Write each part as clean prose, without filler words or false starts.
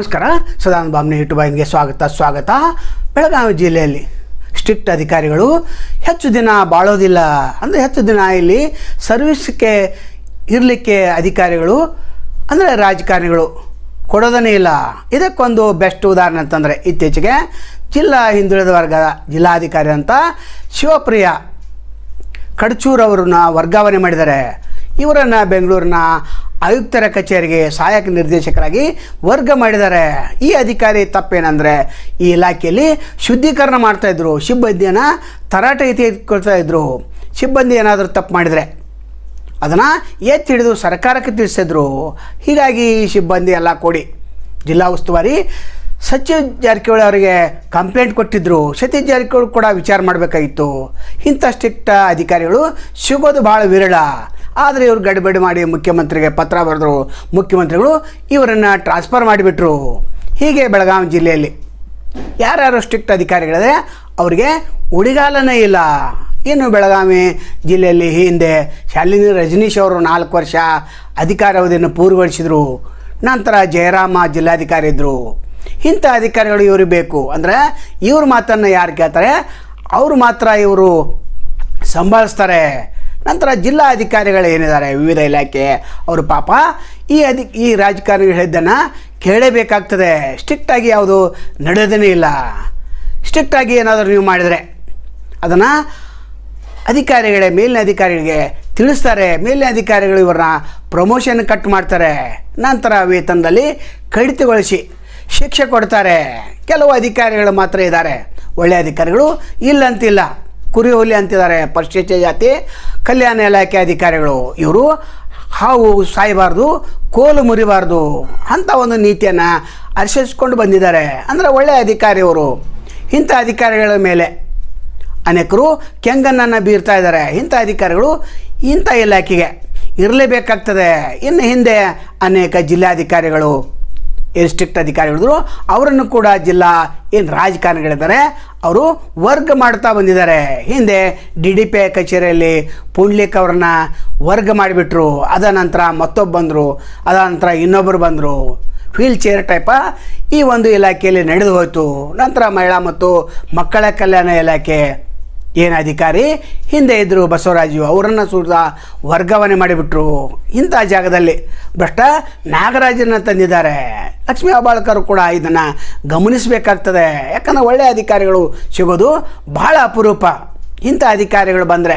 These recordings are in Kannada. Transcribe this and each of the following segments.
ನಮಸ್ಕಾರ. ಸದಾನಂದ ಬಾಮ್ನಿ ಯೂಟ್ಯೂಬ್ಗೆ ಸ್ವಾಗತ. ಬೆಳಗಾವಿ ಜಿಲ್ಲೆಯಲ್ಲಿ ಸ್ಟ್ರಿಕ್ಟ್ ಅಧಿಕಾರಿಗಳು ಹೆಚ್ಚು ದಿನ ಬಾಳೋದಿಲ್ಲ. ಅಂದರೆ ಹೆಚ್ಚು ದಿನ ಇಲ್ಲಿ ಸರ್ವಿಸ್ಗೆ ಇರಲಿಕ್ಕೆ ಅಧಿಕಾರಿಗಳು ಅಂದರೆ ರಾಜಕಾರಣಿಗಳು ಕೊಡೋದನೇ ಇಲ್ಲ. ಇದಕ್ಕೊಂದು ಬೆಸ್ಟ್ ಉದಾಹರಣೆ ಅಂತಂದರೆ ಇತ್ತೀಚೆಗೆ ಜಿಲ್ಲಾ ಹಿಂದುಳಿದ ವರ್ಗದ ಜಿಲ್ಲಾಧಿಕಾರಿ ಅಂತ ಶಿವಪ್ರಿಯ ಕಡಚೂರವ್ರನ್ನ ವರ್ಗಾವಣೆ ಮಾಡಿದ್ದಾರೆ. ಇವರನ್ನು ಬೆಂಗಳೂರಿನ ಆಯುಕ್ತರ ಕಚೇರಿಗೆ ಸಹಾಯಕ ನಿರ್ದೇಶಕರಾಗಿ ವರ್ಗ ಮಾಡಿದ್ದಾರೆ. ಈ ಅಧಿಕಾರಿ ತಪ್ಪೇನೆಂದರೆ ಈ ಇಲಾಖೆಯಲ್ಲಿ ಶುದ್ಧೀಕರಣ ಮಾಡ್ತಾಯಿದ್ರು, ಸಿಬ್ಬಂದಿಯನ್ನು ತರಾಟೆಗೆ ತೆಗೆದುಕೊಳ್ತಾ ಇದ್ದರು. ಸಿಬ್ಬಂದಿ ಏನಾದರೂ ತಪ್ಪು ಮಾಡಿದರೆ ಅದನ್ನು ಎತ್ತಿ ಹಿಡಿದು ಸರ್ಕಾರಕ್ಕೆ ತಿಳಿಸಿದ್ರು. ಹೀಗಾಗಿ ಸಿಬ್ಬಂದಿ ಎಲ್ಲ ಕೊಡಿ ಜಿಲ್ಲಾ ಉಸ್ತುವಾರಿ ಸಚಿವ್ ಜಾರಕಿಹೊಳಿ ಅವರಿಗೆ ಕಂಪ್ಲೇಂಟ್ ಕೊಟ್ಟಿದ್ದರು. ಸತೀಶ್ ಜಾರಕಿಹೊಳಿ ಕೂಡ ವಿಚಾರ ಮಾಡಬೇಕಾಗಿತ್ತು. ಇಂಥ ಸ್ಟ್ರಿಕ್ಟ್ ಅಧಿಕಾರಿಗಳು ಸಿಗೋದು ಭಾಳ ವಿರಳ. ಆದರೆ ಇವರು ಗಡಿಬಿಡಿ ಮಾಡಿ ಮುಖ್ಯಮಂತ್ರಿಗೆ ಪತ್ರ ಬರೆದರು. ಮುಖ್ಯಮಂತ್ರಿಗಳು ಇವರನ್ನು ಟ್ರಾನ್ಸ್ಫರ್ ಮಾಡಿಬಿಟ್ರು. ಹೀಗೆ ಬೆಳಗಾವಿ ಜಿಲ್ಲೆಯಲ್ಲಿ ಯಾರ್ಯಾರು ಸ್ಟ್ರಿಕ್ಟ್ ಅಧಿಕಾರಿಗಳಿದೆ ಅವರಿಗೆ ಉಳಿಗಾಲನೇ ಇಲ್ಲ. ಇನ್ನು ಬೆಳಗಾವಿ ಜಿಲ್ಲೆಯಲ್ಲಿ ಹಿಂದೆ ಶಾಲಿನಿ ರಜನೀಶ್ ಅವರು 4 ವರ್ಷ ಅಧಿಕಾರಾವಧಿಯನ್ನು ಪೂರ್ಣಗೊಳಿಸಿದರು. ನಂತರ ಜಯರಾಮ ಜಿಲ್ಲಾಧಿಕಾರಿ ಇದ್ದರು. ಇಂಥ ಅಧಿಕಾರಿಗಳು ಇವರು ಬೇಕು. ಅಂದರೆ ಇವ್ರ ಮಾತನ್ನು ಯಾರು ಕೇಳ್ತಾರೆ ಅವರು ಮಾತ್ರ ಇವರು ಸಂಭಾಳಿಸ್ತಾರೆ. ನಂತರ ಜಿಲ್ಲಾ ಅಧಿಕಾರಿಗಳು ಏನಿದ್ದಾರೆ ವಿವಿಧ ಇಲಾಖೆ ಅವರು ಪಾಪ ಈ ರಾಜಕಾರಣಿಗಳು ಹೇಳಿದ್ದನ್ನು ಕೇಳಲೇಬೇಕಾಗ್ತದೆ. ಸ್ಟ್ರಿಕ್ಟಾಗಿ ಯಾವುದು ನಡೆಯೋದೇ ಇಲ್ಲ. ಸ್ಟ್ರಿಕ್ಟಾಗಿ ಏನಾದರೂ ನೀವು ಮಾಡಿದರೆ ಅದನ್ನು ಮೇಲಿನ ಅಧಿಕಾರಿಗಳಿಗೆ ತಿಳಿಸ್ತಾರೆ. ಮೇಲಿನ ಅಧಿಕಾರಿಗಳು ಇವರನ್ನ ಪ್ರಮೋಷನ್ ಕಟ್ ಮಾಡ್ತಾರೆ. ನಂತರ ವೇತನದಲ್ಲಿ ಕಡಿತಗೊಳಿಸಿ ಶಿಕ್ಷೆ ಕೊಡ್ತಾರೆ. ಕೆಲವು ಅಧಿಕಾರಿಗಳು ಮಾತ್ರ ಇದ್ದಾರೆ, ಒಳ್ಳೆಯ ಅಧಿಕಾರಿಗಳು ಇಲ್ಲಂತಿಲ್ಲ. ಕುರಿ ಹುಲಿ ಅಂತಿದ್ದಾರೆ ಪರಿಶಿಷ್ಟ ಜಾತಿ ಕಲ್ಯಾಣ ಇಲಾಖೆ ಅಧಿಕಾರಿಗಳು. ಇವರು ಹಾವು ಸಾಯಬಾರ್ದು, ಕೋಲು ಮುರಿಬಾರ್ದು ಅಂಥ ಒಂದು ನೀತಿಯನ್ನು ಅನುಸರಿಸಿಕೊಂಡು ಬಂದಿದ್ದಾರೆ. ಅಂದರೆ ಒಳ್ಳೆಯ ಅಧಿಕಾರಿ ಅವರು. ಇಂಥ ಅಧಿಕಾರಿಗಳ ಮೇಲೆ ಅನೇಕರು ಕೆಂಗನ್ನನ್ನು ಬೀರ್ತಾ ಇದ್ದಾರೆ. ಇಂಥ ಅಧಿಕಾರಿಗಳು ಇಂಥ ಇಲಾಖೆಗೆ ಇರಲೇಬೇಕಾಗ್ತದೆ. ಇನ್ನು ಹಿಂದೆ ಅನೇಕ ಜಿಲ್ಲಾಧಿಕಾರಿಗಳು ಸ್ಟ್ರಿಕ್ಟ್ ಅಧಿಕಾರಿಗಳಿದ್ರು, ಅವರನ್ನು ಕೂಡ ರಾಜಕಾರಣಿಗಳಿದ್ದಾರೆ ಅವರು ವರ್ಗ ಮಾಡ್ತಾ ಬಂದಿದ್ದಾರೆ. ಹಿಂದೆ DDPI ಕಚೇರಿಯಲ್ಲಿ ಪುಂಡ್ಲಿಕ್ ಅವ್ರನ್ನ ವರ್ಗ ಮಾಡಿಬಿಟ್ರು. ಅದ ನಂತರ ಮತ್ತೊಬ್ಬರು ಬಂದರು, ಅದ ನಂತರ ಇನ್ನೊಬ್ಬರು ಬಂದರು. ವೀಲ್ ಚೇರ್ ಟೈಪ ಈ ಒಂದು ಇಲಾಖೆಯಲ್ಲಿ ನಡೆದು ಹೋಯಿತು. ನಂತರ ಮಹಿಳಾ ಮತ್ತು ಮಕ್ಕಳ ಕಲ್ಯಾಣ ಇಲಾಖೆ ಏನು ಅಧಿಕಾರಿ ಹಿಂದೆ ಇದ್ದರು ಬಸವರಾಜು, ಅವರನ್ನು ಸುತ್ತ ವರ್ಗಾವಣೆ ಮಾಡಿಬಿಟ್ರು. ಇಂಥ ಜಾಗದಲ್ಲಿ ಭ್ರಷ್ಟ ನಾಗರಾಜನ ತಂದಿದ್ದಾರೆ. ಲಕ್ಷ್ಮೀ ಹೆಬ್ಬಾಳ್ಕರ್ ಕೂಡ ಇದನ್ನು ಗಮನಿಸಬೇಕಾಗ್ತದೆ. ಯಾಕಂದರೆ ಒಳ್ಳೆಯ ಅಧಿಕಾರಿಗಳು ಸಿಗೋದು ಬಹಳ ಅಪರೂಪ. ಇಂಥ ಅಧಿಕಾರಿಗಳು ಬಂದರೆ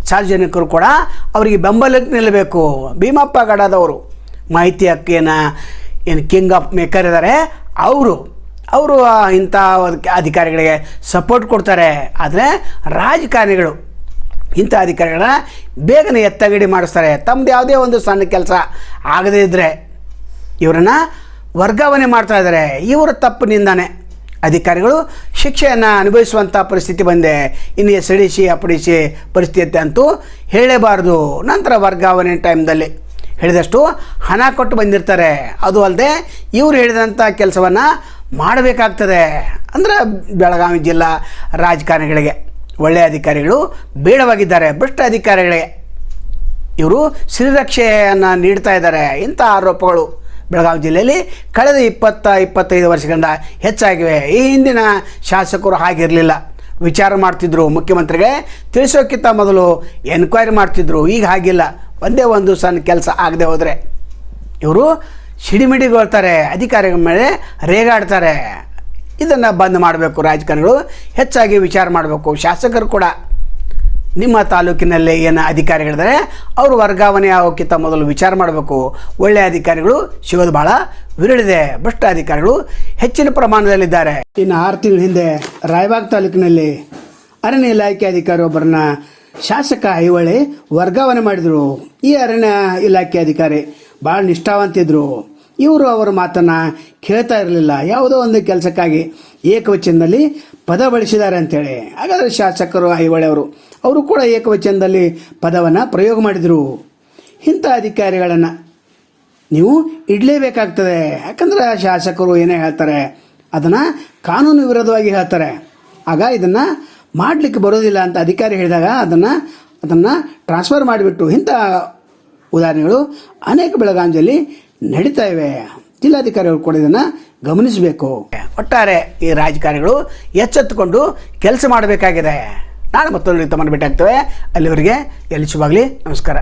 ಸಾರ್ವಜನಿಕರು ಕೂಡ ಅವರಿಗೆ ಬೆಂಬಲಕ್ಕೆ ನಿಲ್ಲಬೇಕು. ಭೀಮಪ್ಪ ಗಡದವರು ಮಾಹಿತಿ ಏನು ಕಿಂಗ್ ಆಫ್ ಮೇಕರ್ ಇದ್ದಾರೆ, ಅವರು ಇಂಥ ಅಧಿಕಾರಿಗಳಿಗೆ ಸಪೋರ್ಟ್ ಕೊಡ್ತಾರೆ. ಆದರೆ ರಾಜಕಾರಣಿಗಳು ಇಂಥ ಅಧಿಕಾರಿಗಳನ್ನ ಬೇಗನೆ ಎತ್ತಗಡಿ ಮಾಡಿಸ್ತಾರೆ. ತಮ್ಮದು ಯಾವುದೇ ಒಂದು ಸಣ್ಣ ಕೆಲಸ ಆಗದೇ ಇದ್ದರೆ ಇವರನ್ನು ವರ್ಗಾವಣೆ ಮಾಡ್ತಾ ಇದ್ದಾರೆ. ಇವರ ತಪ್ಪಿನಿಂದಾನೆ ಅಧಿಕಾರಿಗಳು ಶಿಕ್ಷೆಯನ್ನು ಅನುಭವಿಸುವಂಥ ಪರಿಸ್ಥಿತಿ ಬಂದೆ. ಇನ್ನು SDC ಅಪಡಿಸಿ ಪರಿಸ್ಥಿತಿ ಅಂತೂ ಹೇಳಲೇಬಾರ್ದು. ನಂತರ ವರ್ಗಾವಣೆ ಟೈಮ್ದಲ್ಲಿ ಹೇಳಿದಷ್ಟು ಹಣ ಕೊಟ್ಟು ಬಂದಿರ್ತಾರೆ. ಅದು ಅಲ್ಲದೆ ಇವರು ಹೇಳಿದಂಥ ಕೆಲಸವನ್ನು ಮಾಡಬೇಕಾಗ್ತದೆ. ಅಂದರೆ ಬೆಳಗಾವಿ ಜಿಲ್ಲಾ ರಾಜಕಾರಣಿಗಳಿಗೆ ಒಳ್ಳೆಯ ಅಧಿಕಾರಿಗಳು ಬೇಡವಾಗಿದ್ದಾರೆ. ಭ್ರಷ್ಟ ಅಧಿಕಾರಿಗಳಿಗೆ ಇವರು ಶ್ರೀರಕ್ಷೆಯನ್ನು ನೀಡ್ತಾ ಇದ್ದಾರೆ. ಇಂಥ ಆರೋಪಗಳು ಬೆಳಗಾವಿ ಜಿಲ್ಲೆಯಲ್ಲಿ ಕಳೆದ 20-25 ವರ್ಷಗಳಿಂದ ಹೆಚ್ಚಾಗಿವೆ. ಈ ಹಿಂದಿನ ಶಾಸಕರು ಹಾಗಿರಲಿಲ್ಲ. ವಿಚಾರ ಮಾಡ್ತಿದ್ರು, ಮುಖ್ಯಮಂತ್ರಿಗೆ ತಿಳಿಸೋಕ್ಕಿಂತ ಮೊದಲು ಎನ್ಕ್ವೈರಿ ಮಾಡ್ತಿದ್ರು. ಈಗ ಹಾಗಿಲ್ಲ. ಒಂದೇ ಒಂದು ಸಣ್ಣ ಕೆಲಸ ಆಗದೆ ಹೋದರೆ ಇವರು ಸಿಡಿಮಿಡಿಗೊಳ್ತಾರೆ, ಅಧಿಕಾರಿಗಳ ಮೇಲೆ ರೇಗಾಡ್ತಾರೆ. ಇದನ್ನು ಬಂದ್ ಮಾಡಬೇಕು. ರಾಜಕಾರಣಿಗಳು ಹೆಚ್ಚಾಗಿ ವಿಚಾರ ಮಾಡಬೇಕು. ಶಾಸಕರು ಕೂಡ ನಿಮ್ಮ ತಾಲೂಕಿನಲ್ಲಿ ಏನು ಅಧಿಕಾರಿಗಳಿದ್ದಾರೆ ಅವರು ವರ್ಗಾವಣೆ ಆಗೋಕ್ಕಿಂತ ಮೊದಲು ವಿಚಾರ ಮಾಡಬೇಕು. ಒಳ್ಳೆಯ ಅಧಿಕಾರಿಗಳು ಸಿಗೋದು ಭಾಳ ವಿರಳಿದೆ. ಭ್ರಷ್ಟ ಅಧಿಕಾರಿಗಳು ಹೆಚ್ಚಿನ ಪ್ರಮಾಣದಲ್ಲಿದ್ದಾರೆ. ಇನ್ನು 6 ತಿಂಗಳ ಹಿಂದೆ ರಾಯಬಾಗ್ ತಾಲೂಕಿನಲ್ಲಿ ಅರಣ್ಯ ಇಲಾಖೆ ಅಧಿಕಾರಿ ಒಬ್ಬರನ್ನ ಶಾಸಕ ಐಹೊಳೆ ವರ್ಗಾವಣೆ ಮಾಡಿದರು. ಈ ಅರಣ್ಯ ಇಲಾಖೆ ಅಧಿಕಾರಿ ಭಾಳ ನಿಷ್ಠಾವಂತಿದ್ರು. ಇವರು ಅವರ ಮಾತನ್ನು ಕೇಳ್ತಾ ಇರಲಿಲ್ಲ. ಯಾವುದೋ ಒಂದು ಕೆಲಸಕ್ಕಾಗಿ ಏಕವಚನದಲ್ಲಿ ಪದ ಬಳಸಿದ್ದಾರೆ ಅಂಥೇಳಿ. ಹಾಗಾದರೆ ಶಾಸಕರು ಐಹೊಳೆ ಅವರು ಕೂಡ ಏಕವಚನದಲ್ಲಿ ಪದವನ್ನು ಪ್ರಯೋಗ ಮಾಡಿದರು. ಇಂಥ ಅಧಿಕಾರಿಗಳನ್ನು ನೀವು ಇಡಲೇಬೇಕಾಗ್ತದೆ. ಯಾಕಂದರೆ ಶಾಸಕರು ಏನೇ ಹೇಳ್ತಾರೆ ಅದನ್ನು ಕಾನೂನು ವಿರೋಧವಾಗಿ ಹೇಳ್ತಾರೆ. ಆಗ ಇದನ್ನು ಮಾಡಲಿಕ್ಕೆ ಬರೋದಿಲ್ಲ ಅಂತ ಅಧಿಕಾರಿ ಹೇಳಿದಾಗ ಅದನ್ನು ಟ್ರಾನ್ಸ್ಫರ್ ಮಾಡಿಬಿಟ್ಟು ಇಂಥ ಉದಾಹರಣೆಗಳು ಅನೇಕ ಬೆಳಗಾವಿಯಲ್ಲಿ ನಡೀತಾ ಇವೆ. ಜಿಲ್ಲಾಧಿಕಾರಿಗಳು ಕೂಡ ಇದನ್ನು ಗಮನಿಸಬೇಕು. ಒಟ್ಟಾರೆ ಈ ರಾಜಕಾರಣಿಗಳು ಎಚ್ಚೆತ್ತುಕೊಂಡು ಕೆಲಸ ಮಾಡಬೇಕಾಗಿದೆ. ನಾಳೆ ಮತ್ತೊಂದು ತಮ್ಮನ್ನು ಭೇಟಿ ಆಗ್ತೇವೆ. ಅಲ್ಲಿವರೆಗೆ ಎಲ್ಲಿ ಶುಭಾಗಲಿ. ನಮಸ್ಕಾರ.